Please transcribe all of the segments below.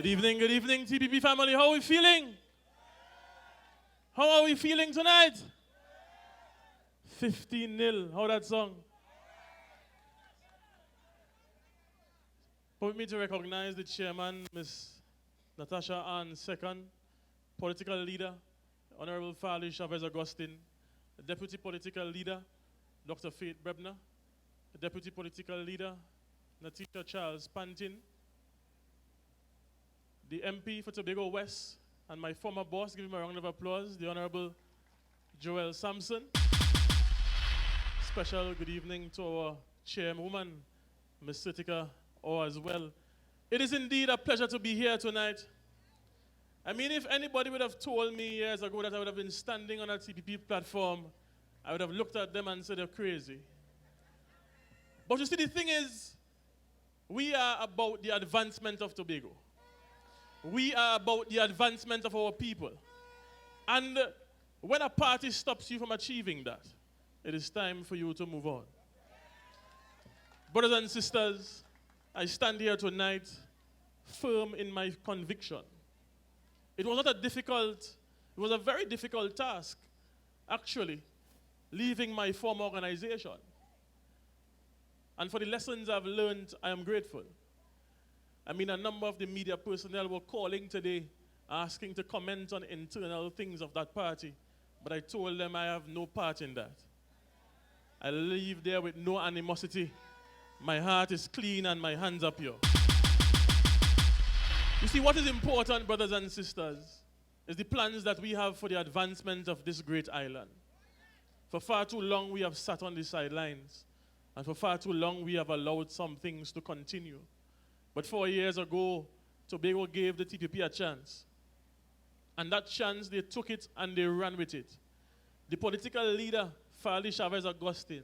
Good evening, TPP family. How are we feeling? How are we feeling tonight? 15-0. How that song? Permit me to recognize the chairman, Ms. Natasha Ann Second, political leader, Honorable Farley Chavez Augustine, the deputy political leader, Dr. Faith Brebner, the deputy political leader, Natisha Charles Pantin, the MP for Tobago West, and my former boss, give him a round of applause, the Honorable Joel Sampson. Special good evening to our chairwoman, Ms. Sitika, as well. It is indeed a pleasure to be here tonight. I mean, if anybody would have told me years ago that I would have been standing on a TPP platform, I would have looked at them and said they're crazy. But you see, the thing is, we are about the advancement of Tobago. We are about the advancement of our people. And when a party stops you from achieving that, it is time for you to move on. Brothers and sisters, I stand here tonight firm in my conviction. It was a very difficult task, actually, leaving my former organization. And for the lessons I've learned, I am grateful. I mean, a number of the media personnel were calling today, asking to comment on internal things of that party, but I told them I have no part in that. I leave there with no animosity. My heart is clean and my hands are pure. You see, what is important, brothers and sisters, is the plans that we have for the advancement of this great island. For far too long, we have sat on the sidelines, and for far too long, we have allowed some things to continue. But 4 years ago, Tobago gave the TPP a chance. And that chance, they took it and they ran with it. The political leader, Farley Chavez Augustine,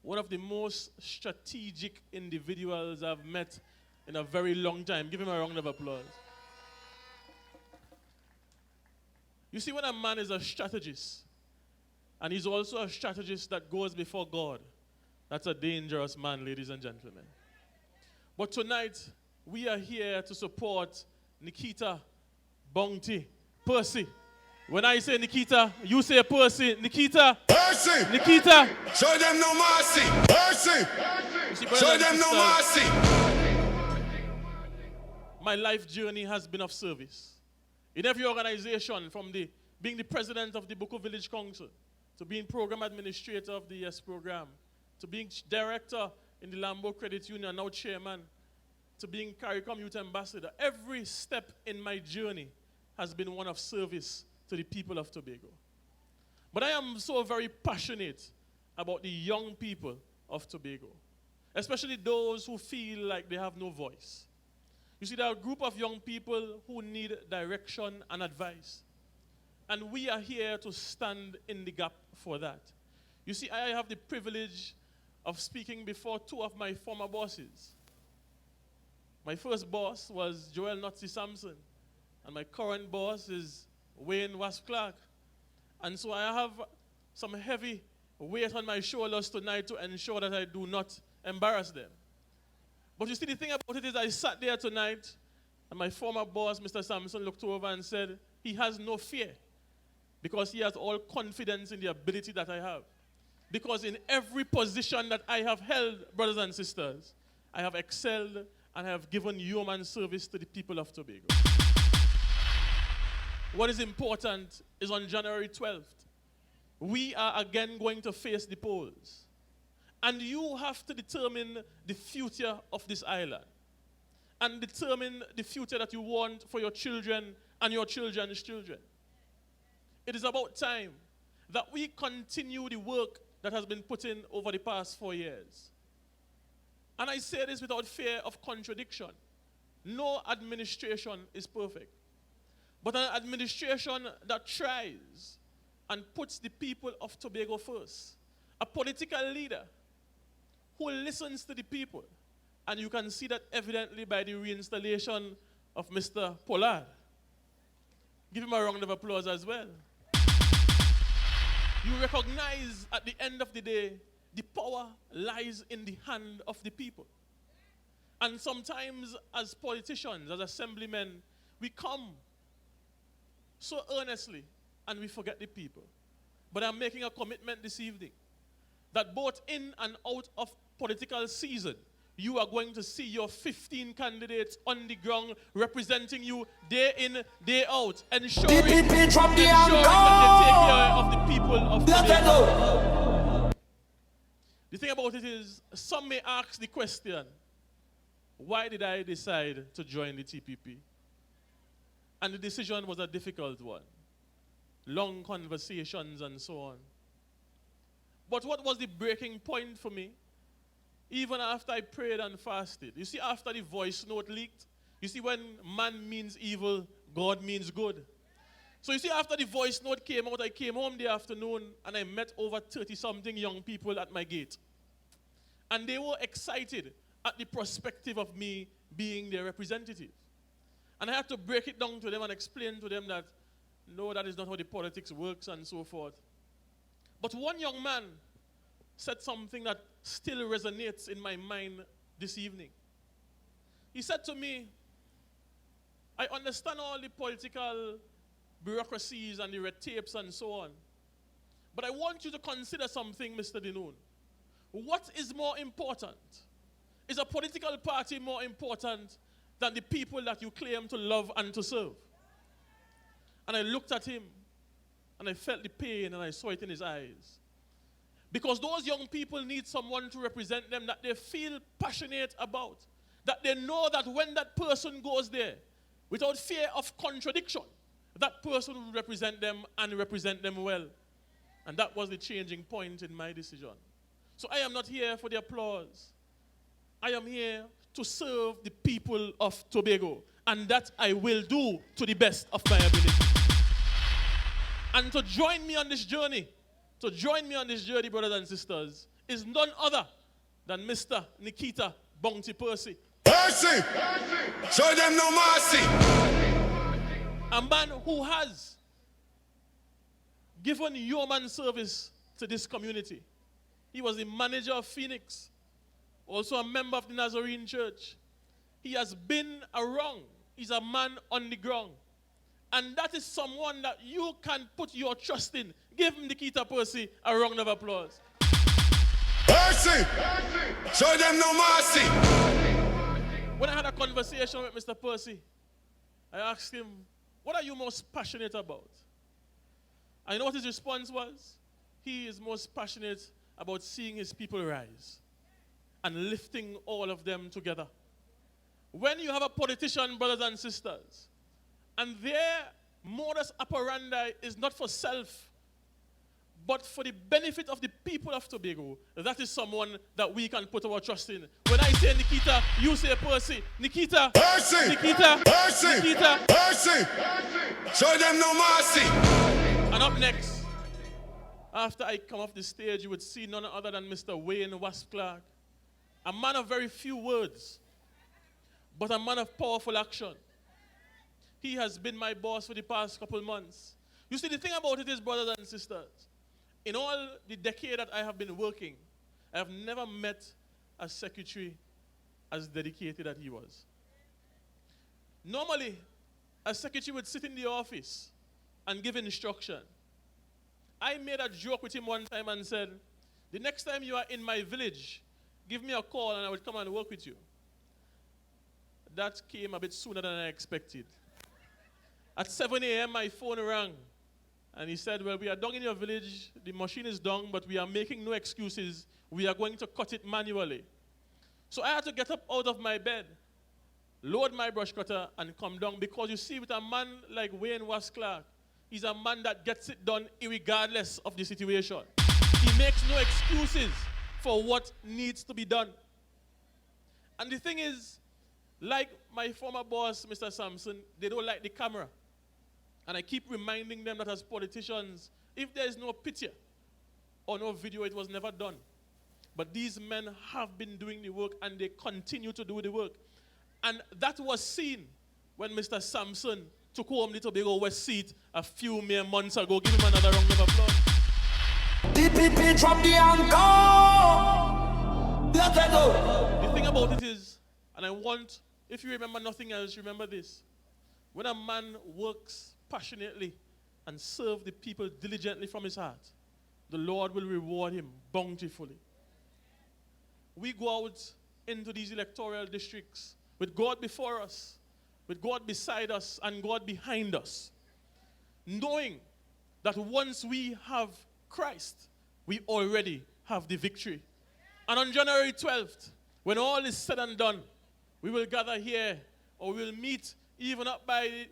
one of the most strategic individuals I've met in a very long time. Give him a round of applause. You see, when a man is a strategist, and he's also a strategist that goes before God, that's a dangerous man, ladies and gentlemen. But tonight, we are here to support Nikita, Bounty, Percy. When I say Nikita, you say Percy. Nikita. Percy. Nikita. Show them no mercy. Percy. Show them no mercy. My life journey has been of service. In every organization, from being the president of the Boko Village Council, to being program administrator of the YES program, to being director in the Lambo Credit Union, now chairman, to being CARICOM Youth Ambassador. Every step in my journey has been one of service to the people of Tobago. But I am so very passionate about the young people of Tobago, especially those who feel like they have no voice. You see, there are a group of young people who need direction and advice. And we are here to stand in the gap for that. You see, I have the privilege of speaking before two of my former bosses. My first boss was Joel Notzi Sampson, and my current boss is Wayne Wasp Clark. And so I have some heavy weight on my shoulders tonight to ensure that I do not embarrass them. But you see, the thing about it is I sat there tonight, and my former boss, Mr. Sampson, looked over and said, he has no fear, because he has all confidence in the ability that I have. Because in every position that I have held, brothers and sisters, I have excelled and I have given human service to the people of Tobago. What is important is on January 12th, we are again going to face the polls. And you have to determine the future of this island. And determine the future that you want for your children and your children's children. It is about time that we continue the work that has been put in over the past 4 years. And I say this without fear of contradiction. No administration is perfect. But an administration that tries and puts the people of Tobago first. A political leader who listens to the people. And you can see that evidently by the reinstallation of Mr. Pollard. Give him a round of applause as well. You recognize at the end of the day, the power lies in the hand of the people. And sometimes as politicians, as assemblymen, we come so earnestly and we forget the people. But I'm making a commitment this evening that both in and out of political season, you are going to see your 15 candidates on the ground representing you day in, day out, ensuring that they take care of the people of Tobago. The thing about it is, some may ask the question, why did I decide to join the TPP? And the decision was a difficult one. Long conversations and so on. But what was the breaking point for me? Even after I prayed and fasted. You see, after the voice note leaked, you see, when man means evil, God means good. So you see, after the voice note came out, I came home the afternoon and I met over 30-something young people at my gate. And they were excited at the perspective of me being their representative. And I had to break it down to them and explain to them that, no, that is not how the politics works and so forth. But one young man said something that still resonates in my mind this evening. He said to me, I understand all the political bureaucracies and the red tapes and so on, but I want you to consider something, Mr. Denoon. What is more important? Is a political party more important than the people that you claim to love and to serve? And I looked at him, and I felt the pain, and I saw it in his eyes. Because those young people need someone to represent them that they feel passionate about. That they know that when that person goes there, without fear of contradiction, that person will represent them and represent them well. And that was the changing point in my decision. So I am not here for the applause. I am here to serve the people of Tobago. And that I will do to the best of my ability. And to join me on this journey, brothers and sisters, is none other than Mr. Nikita Bounty Percy. Percy! Show them no mercy! A man who has given human service to this community. He was the manager of Phoenix, also a member of the Nazarene Church. He has been around. He's a man on the ground. And that is someone that you can put your trust in. Give him Nikita Percy a round of applause. Percy! Show them no mercy! When I had a conversation with Mr. Percy, I asked him, what are you most passionate about? I know what his response was. He is most passionate about seeing his people rise and lifting all of them together. When you have a politician, brothers and sisters, and their modus operandi is not for self, but for the benefit of the people of Tobago, that is someone that we can put our trust in. When I say Nikita, you say Percy. Nikita, Percy! Nikita, Percy! Nikita. Percy! Show them no mercy! And up next, after I come off the stage, you would see none other than Mr. Wayne Wasp Clark, a man of very few words, but a man of powerful action. He has been my boss for the past couple months. You see, the thing about it is, brothers and sisters, in all the decade that I have been working, I have never met a secretary as dedicated as he was. Normally, a secretary would sit in the office and give instruction. I made a joke with him one time and said, the next time you are in my village, give me a call and I will come and work with you. That came a bit sooner than I expected. At 7 a.m., my phone rang. And he said, well, we are down in your village. The machine is down, but we are making no excuses. We are going to cut it manually. So I had to get up out of my bed, load my brush cutter, and come down. Because you see, with a man like Wayne Wasp Clark, he's a man that gets it done regardless of the situation. He makes no excuses for what needs to be done. And the thing is, like my former boss, Mr. Sampson, they don't like the camera. And I keep reminding them that as politicians, if there is no picture or no video, it was never done. But these men have been doing the work and they continue to do the work. And that was seen when Mr. Sampson took home the Tobago West seat a few mere months ago. Give him another round of applause. TPP drop the anchor. Let it go. The thing about it is, And I want, if you remember nothing else, remember this. When a man works passionately and serves the people diligently from his heart, the Lord will reward him bountifully. We go out into these electoral districts with God before us, with God beside us, and God behind us, knowing that once we have Christ, we already have the victory. And on January 12th, when all is said and done, we will gather here, or we will meet even up by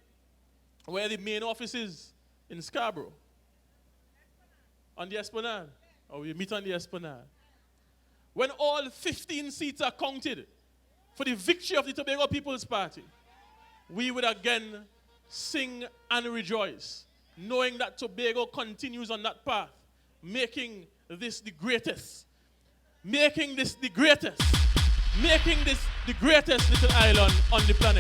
where the main office is in Scarborough. On the Esplanade. Or we meet on the Esplanade. When all 15 seats are counted for the victory of the Tobago People's Party, we would again sing and rejoice, knowing that Tobago continues on that path, making this the greatest. Making this the greatest. Making this the greatest little island on the planet.